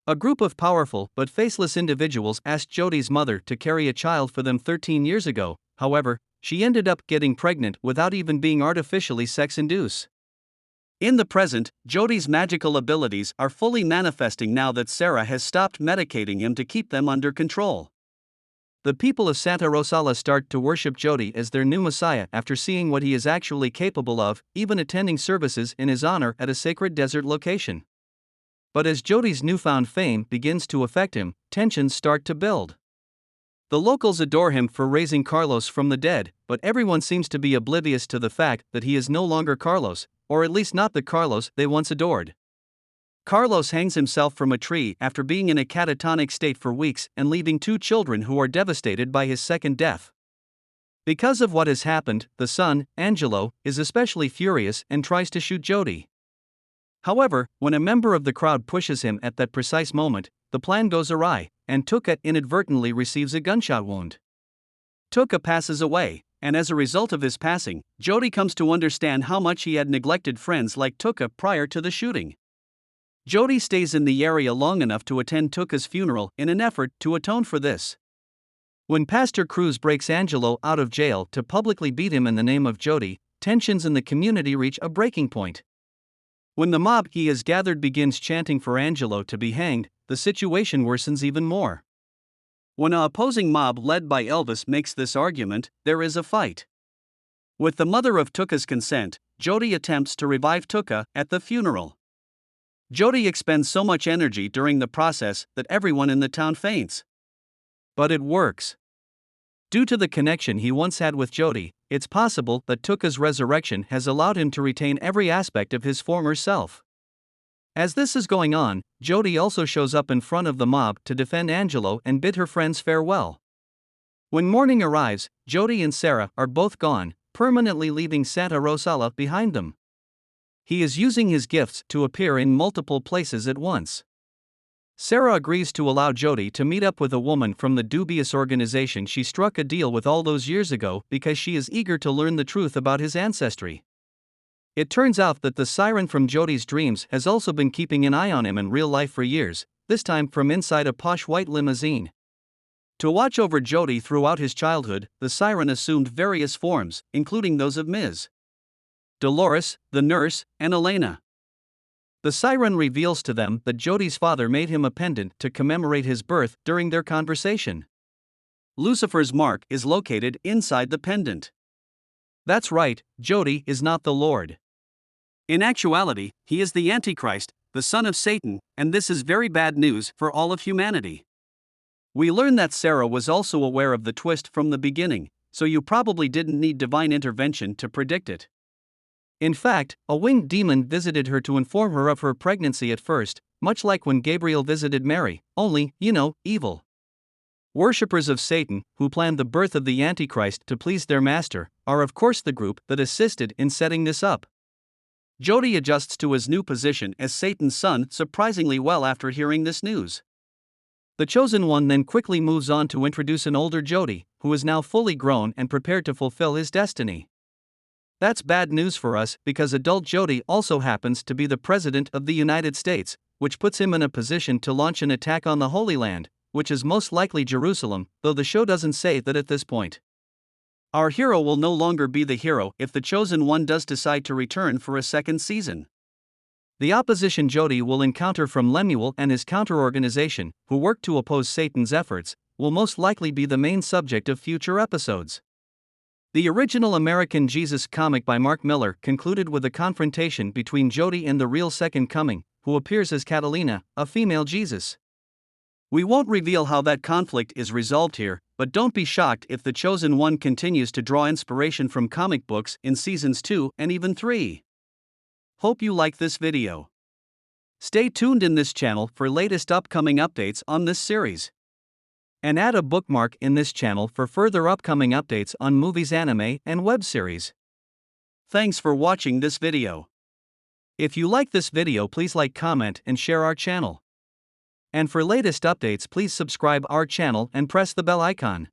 A group of powerful but faceless individuals asked Jodie's mother to carry a child for them 13 years ago. However, she ended up getting pregnant without even being artificially sex-induced. In the present, Jodie's magical abilities are fully manifesting now that Sarah has stopped medicating him to keep them under control. The people of Santa Rosa start to worship Jodie as their new messiah after seeing what he is actually capable of, even attending services in his honor at a sacred desert location. But as Jodie's newfound fame begins to affect him, tensions start to build. The locals adore him for raising Carlos from the dead, but everyone seems to be oblivious to the fact that he is no longer Carlos, or at least not the Carlos they once adored. Carlos hangs himself from a tree after being in a catatonic state for weeks and leaving 2 children who are devastated by his second death. Because of what has happened, the son, Angelo, is especially furious and tries to shoot Jodie. However, when a member of the crowd pushes him at that precise moment, the plan goes awry, and Tuca inadvertently receives a gunshot wound. Tuca passes away, and as a result of his passing, Jodie comes to understand how much he had neglected friends like Tuca prior to the shooting. Jodie stays in the area long enough to attend Tuca's funeral in an effort to atone for this. When Pastor Cruz breaks Angelo out of jail to publicly beat him in the name of Jodie, tensions in the community reach a breaking point. When the mob he has gathered begins chanting for Angelo to be hanged, the situation worsens even more. When an opposing mob led by Elvis makes this argument, there is a fight. With the mother of Tuca's consent, Jodie attempts to revive Tuca at the funeral. Jodie expends so much energy during the process that everyone in the town faints. But it works. Due to the connection he once had with Jodie, it's possible that Tuca's resurrection has allowed him to retain every aspect of his former self. As this is going on, Jodie also shows up in front of the mob to defend Angelo and bid her friends farewell. When morning arrives, Jodie and Sarah are both gone, permanently leaving Santa Rosa behind them. He is using his gifts to appear in multiple places at once. Sarah agrees to allow Jodie to meet up with a woman from the dubious organization she struck a deal with all those years ago because she is eager to learn the truth about his ancestry. It turns out that the siren from Jodie's dreams has also been keeping an eye on him in real life for years, this time from inside a posh white limousine. To watch over Jodie throughout his childhood, the siren assumed various forms, including those of Ms. Dolores, the nurse, and Elena. The siren reveals to them that Jodie's father made him a pendant to commemorate his birth during their conversation. Lucifer's mark is located inside the pendant. That's right, Jodie is not the Lord. In actuality, he is the Antichrist, the son of Satan, and this is very bad news for all of humanity. We learn that Sarah was also aware of the twist from the beginning, so you probably didn't need divine intervention to predict it. In fact, a winged demon visited her to inform her of her pregnancy at first, much like when Gabriel visited Mary, only, evil. Worshippers of Satan, who planned the birth of the Antichrist to please their master, are of course the group that assisted in setting this up. Jodie adjusts to his new position as Satan's son surprisingly well after hearing this news. The chosen one then quickly moves on to introduce an older Jodie, who is now fully grown and prepared to fulfill his destiny. That's bad news for us because adult Jodie also happens to be the President of the United States, which puts him in a position to launch an attack on the Holy Land, which is most likely Jerusalem, though the show doesn't say that at this point. Our hero will no longer be the hero if the chosen one does decide to return for a second season. The opposition Jodie will encounter from Lemuel and his counter-organization, who work to oppose Satan's efforts, will most likely be the main subject of future episodes. The original American Jesus comic by Mark Millar concluded with a confrontation between Jodie and the real Second Coming, who appears as Catalina, a female Jesus. We won't reveal how that conflict is resolved here, but don't be shocked if the Chosen One continues to draw inspiration from comic books in seasons 2 and even 3. Hope you like this video. Stay tuned in this channel for latest upcoming updates on this series. And add a bookmark in this channel for further upcoming updates on movies, anime, and web series. Thanks for watching this video. If you like this video, please like, comment, and share our channel. And for latest updates, please subscribe our channel and press the bell icon.